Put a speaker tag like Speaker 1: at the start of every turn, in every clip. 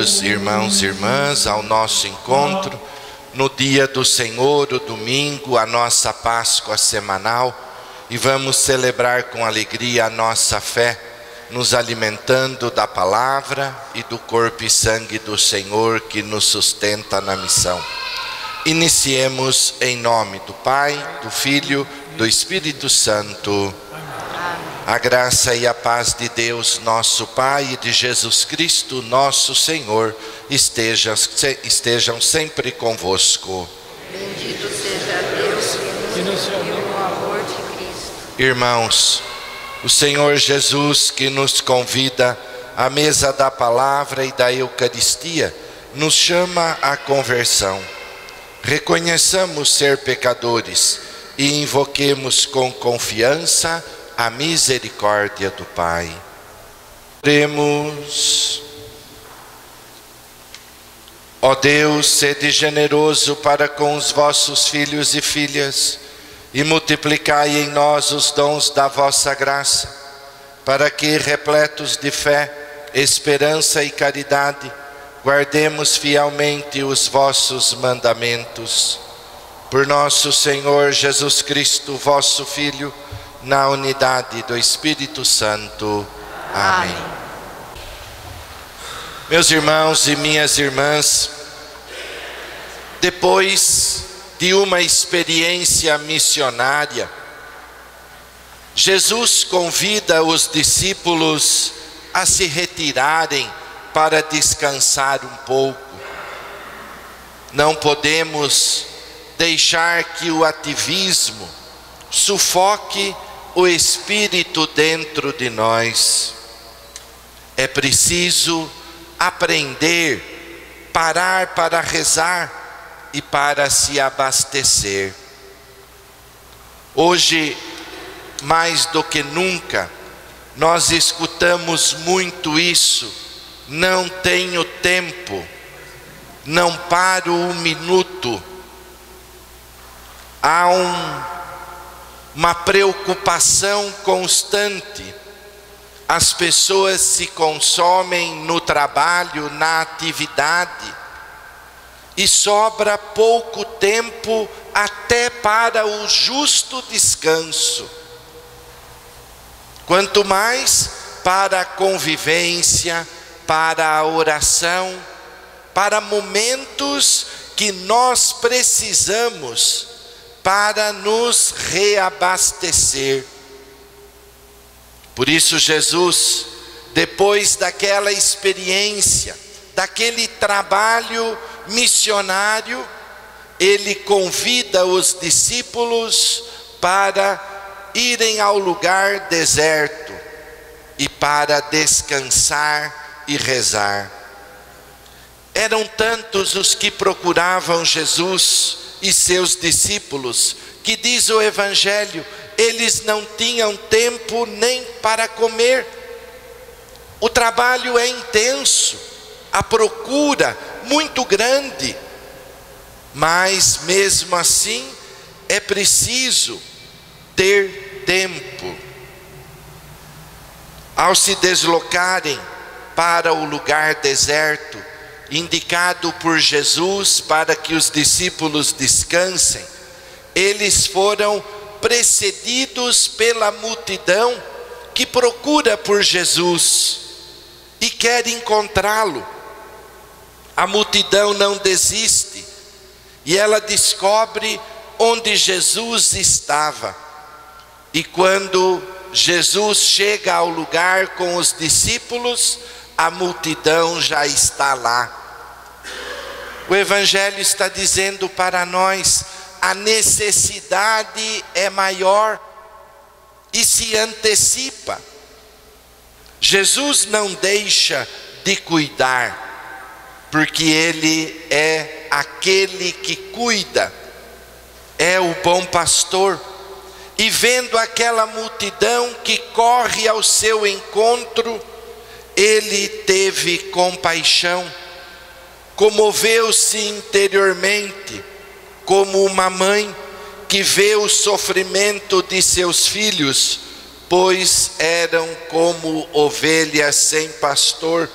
Speaker 1: Bem-vindos, irmãos e irmãs, ao nosso encontro no dia do Senhor, o domingo, a nossa Páscoa semanal, e vamos celebrar com alegria a nossa fé, nos alimentando da palavra e do corpo e sangue do Senhor que nos sustenta na missão. Iniciemos em nome do Pai, do Filho, do Espírito Santo. A graça e a paz de Deus, nosso Pai, e de Jesus Cristo, nosso Senhor, estejam sempre convosco.
Speaker 2: Bendito seja Deus que nos uniu no amor de Cristo.
Speaker 1: Irmãos, o Senhor Jesus, que nos convida à mesa da palavra e da Eucaristia, nos chama à conversão. Reconheçamos ser pecadores e invoquemos com confiança a misericórdia do Pai. Oremos. Ó Deus, sede generoso para com os vossos filhos e filhas, e multiplicai em nós os dons da vossa graça, para que, repletos de fé, esperança e caridade, guardemos fielmente os vossos mandamentos. Por nosso Senhor Jesus Cristo, vosso Filho, na unidade do Espírito Santo. Amém. Meus irmãos e minhas irmãs, depois de uma experiência missionária, Jesus convida os discípulos a se retirarem para descansar um pouco. Não podemos deixar que o ativismo sufoque o Espírito dentro de nós. É preciso aprender, parar para rezar e para se abastecer. Hoje, mais do que nunca, nós escutamos muito isso: não tenho tempo, não paro um minuto. Há uma preocupação constante. As pessoas se consomem no trabalho, na atividade, e sobra pouco tempo até para o justo descanso. Quanto mais para a convivência, para a oração, para momentos que nós precisamos para nos reabastecer. Por isso Jesus, depois daquela experiência, daquele trabalho missionário, ele convida os discípulos para irem ao lugar deserto e para descansar e rezar. Eram tantos os que procuravam Jesus e seus discípulos, que diz o Evangelho, eles não tinham tempo nem para comer. O trabalho é intenso, a procura muito grande, mas mesmo assim é preciso ter tempo. Ao se deslocarem para o lugar deserto, indicado por Jesus para que os discípulos descansem, eles foram precedidos pela multidão que procura por Jesus e quer encontrá-lo. A multidão não desiste e ela descobre onde Jesus estava. E quando Jesus chega ao lugar com os discípulos, a multidão já está lá. O Evangelho está dizendo para nós: a necessidade é maior e se antecipa. Jesus não deixa de cuidar, porque Ele é aquele que cuida, é o bom pastor. E vendo aquela multidão que corre ao seu encontro, Ele teve compaixão, comoveu-se interiormente, como uma mãe que vê o sofrimento de seus filhos, pois eram como ovelhas sem pastor.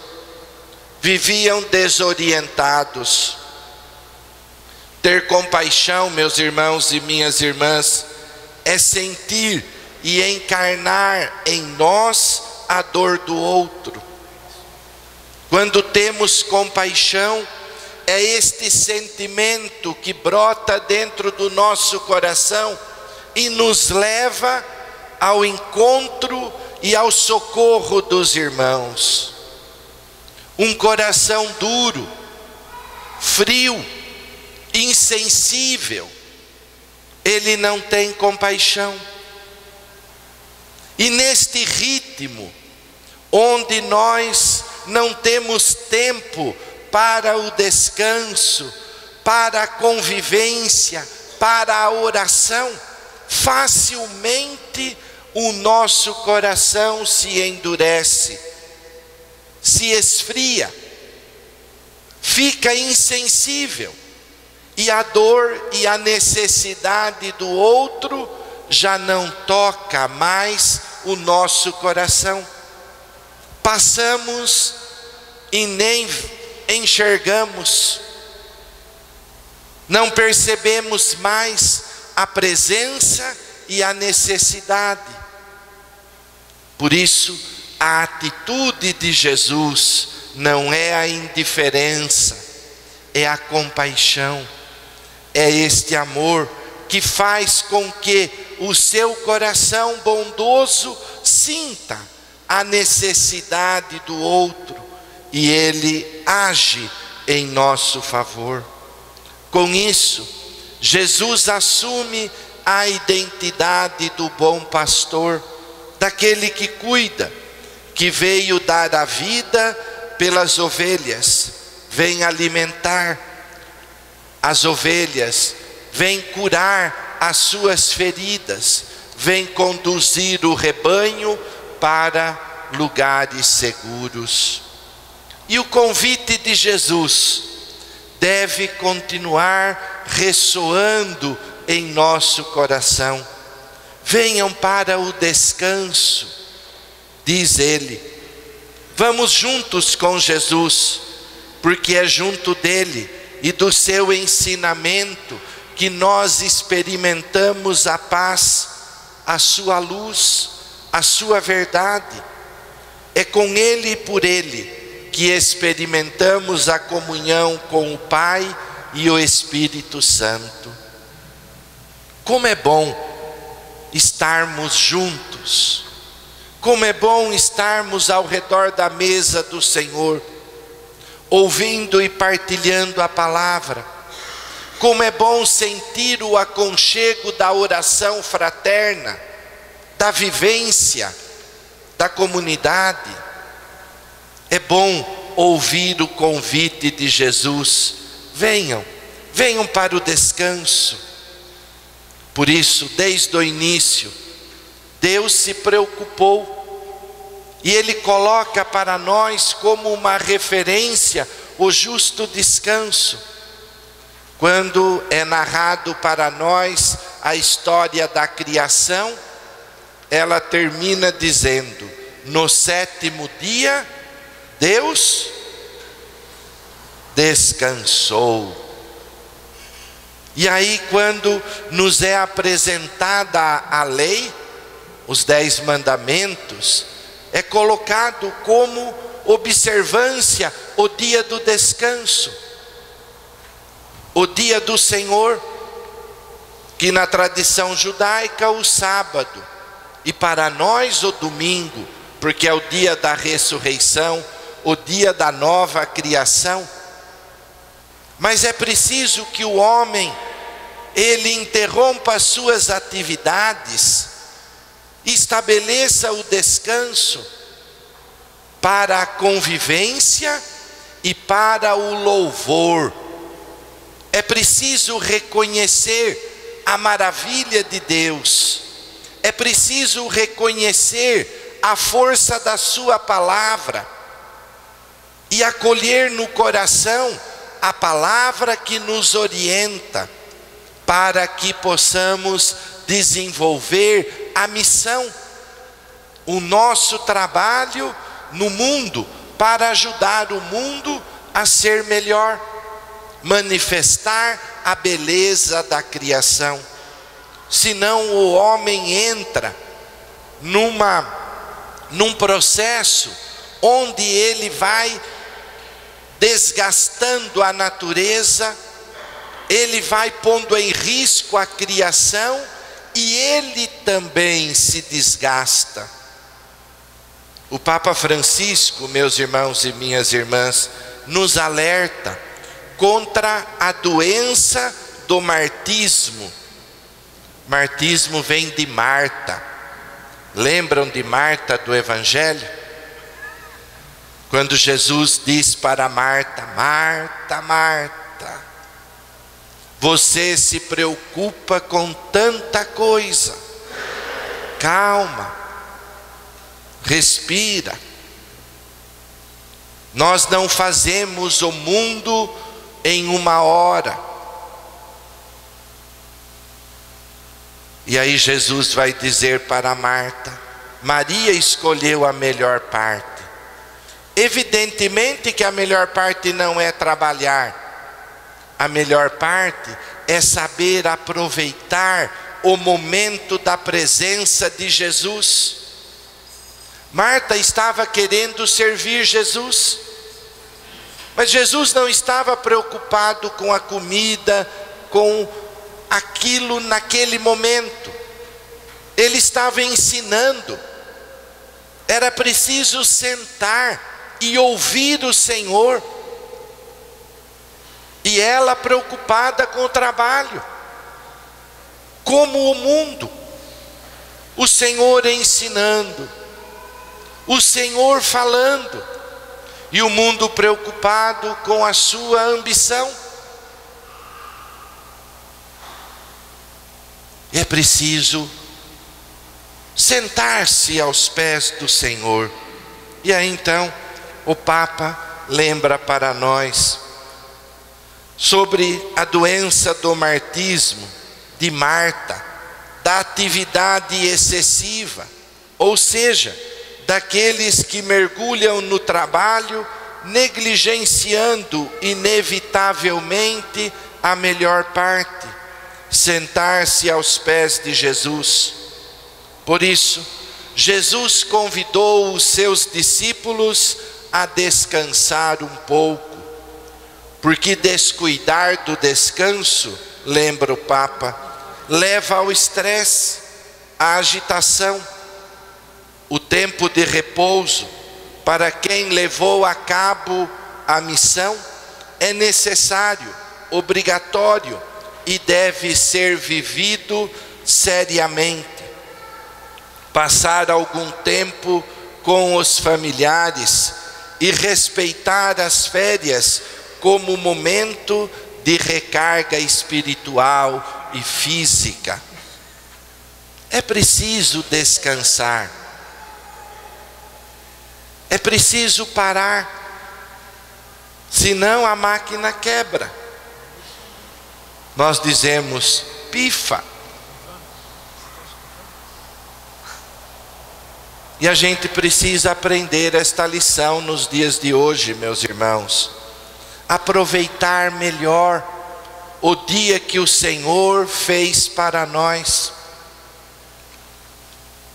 Speaker 1: viviam desorientados. Ter compaixão, meus irmãos e minhas irmãs, é sentir e encarnar em nós a dor do outro. Quando temos compaixão, é este sentimento que brota dentro do nosso coração e nos leva ao encontro e ao socorro dos irmãos. Um coração duro, frio, insensível, ele não tem compaixão. E neste ritmo, onde nós não temos tempo para o descanso, para a convivência, para a oração, facilmente o nosso coração se endurece, se esfria, fica insensível, e a dor e a necessidade do outro já não toca mais o nosso coração. Passamos e nem enxergamos, não percebemos mais a presença e a necessidade. Por isso, a atitude de Jesus não é a indiferença, é a compaixão, é este amor que faz com que o seu coração bondoso sinta a necessidade do outro e ele age em nosso favor. Com isso, Jesus assume a identidade do bom pastor, daquele que cuida, que veio dar a vida pelas ovelhas, vem alimentar as ovelhas, vem curar as suas feridas, vem conduzir o rebanho para lugares seguros. E o convite de Jesus deve continuar ressoando em nosso coração. Venham para o descanso, diz ele. Vamos juntos com Jesus, porque é junto dele e do seu ensinamento que nós experimentamos a paz, a sua luz, a sua verdade. É com ele e por ele que experimentamos a comunhão com o Pai e o Espírito Santo. Como é bom estarmos juntos, como é bom estarmos ao redor da mesa do Senhor, ouvindo e partilhando a palavra. Como é bom sentir o aconchego da oração fraterna, da vivência, da comunidade. É bom ouvir o convite de Jesus. Venham para o descanso. Por isso, desde o início, Deus se preocupou e Ele coloca para nós como uma referência o justo descanso. Quando é narrado para nós a história da criação, ela termina dizendo: no sétimo dia, Deus descansou. E aí, quando nos é apresentada a lei, os 10 mandamentos, é colocado como observância o dia do descanso, o dia do Senhor, que na tradição judaica o sábado, e para nós o domingo, porque é o dia da ressurreição, o dia da nova criação. Mas é preciso que o homem, ele interrompa as suas atividades, estabeleça o descanso para a convivência e para o louvor. É preciso reconhecer a maravilha de Deus, é preciso reconhecer a força da sua palavra e acolher no coração a palavra que nos orienta, para que possamos desenvolver a missão, o nosso trabalho no mundo, para ajudar o mundo a ser melhor, manifestar a beleza da criação. Senão o homem entra num processo onde ele vai desgastando a natureza, ele vai pondo em risco a criação e ele também se desgasta. O Papa Francisco, meus irmãos e minhas irmãs, nos alerta contra a doença do martismo. Martismo vem de Marta. Lembram de Marta do Evangelho? Quando Jesus diz para Marta: Marta, Marta, você se preocupa com tanta coisa. Calma, respira. Nós não fazemos o mundo em uma hora. E aí Jesus vai dizer para Marta: Maria escolheu a melhor parte. Evidentemente que a melhor parte não é trabalhar. A melhor parte é saber aproveitar o momento da presença de Jesus. Marta estava querendo servir Jesus, mas Jesus não estava preocupado com a comida, com aquilo naquele momento. Ele estava ensinando. Era preciso sentar e ouvir o Senhor. E ela preocupada com o trabalho, como o mundo. O Senhor ensinando, o Senhor falando, e o mundo preocupado com a sua ambição. É preciso sentar-se aos pés do Senhor. E aí então o Papa lembra para nós sobre a doença do martismo de Marta, da atividade excessiva, ou seja, daqueles que mergulham no trabalho, negligenciando inevitavelmente a melhor parte, sentar-se aos pés de Jesus. Por isso, Jesus convidou os seus discípulos a descansar um pouco, porque descuidar do descanso, lembra o Papa, leva ao estresse, à agitação. O tempo de repouso, para quem levou a cabo a missão, é necessário, obrigatório e deve ser vivido seriamente. Passar algum tempo com os familiares e respeitar as férias como momento de recarga espiritual e física. É preciso descansar. É preciso parar, senão a máquina quebra. Nós dizemos pifa. E a gente precisa aprender esta lição nos dias de hoje, meus irmãos. Aproveitar melhor o dia que o Senhor fez para nós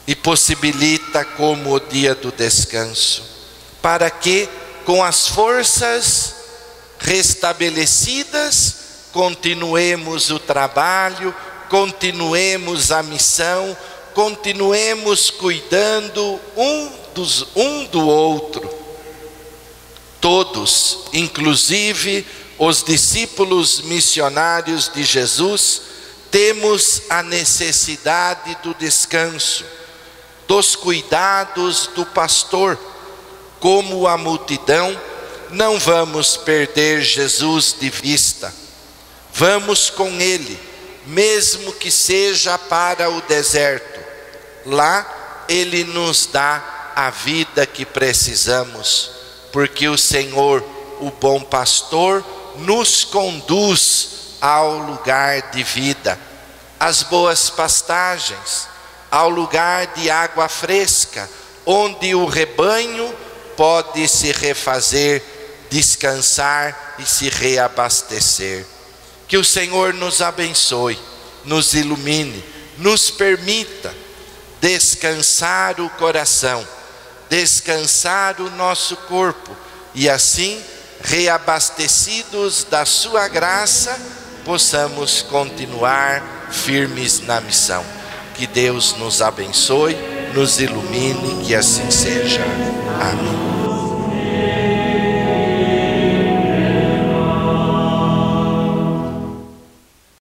Speaker 1: e possibilita como o dia do descanso, para que com as forças restabelecidas continuemos o trabalho, continuemos a missão, continuemos cuidando um do outro. Todos, inclusive os discípulos missionários de Jesus, temos a necessidade do descanso, dos cuidados do pastor. Como a multidão, não vamos perder Jesus de vista. Vamos com Ele, mesmo que seja para o deserto. Lá Ele nos dá a vida que precisamos, porque o Senhor, o bom pastor, nos conduz ao lugar de vida, às boas pastagens, ao lugar de água fresca, onde o rebanho pode se refazer, descansar e se reabastecer. Que o Senhor nos abençoe, nos ilumine, nos permita descansar o coração, descansar o nosso corpo e assim, reabastecidos da sua graça, possamos continuar firmes na missão. Que Deus nos abençoe, nos ilumine, que assim seja. Amém.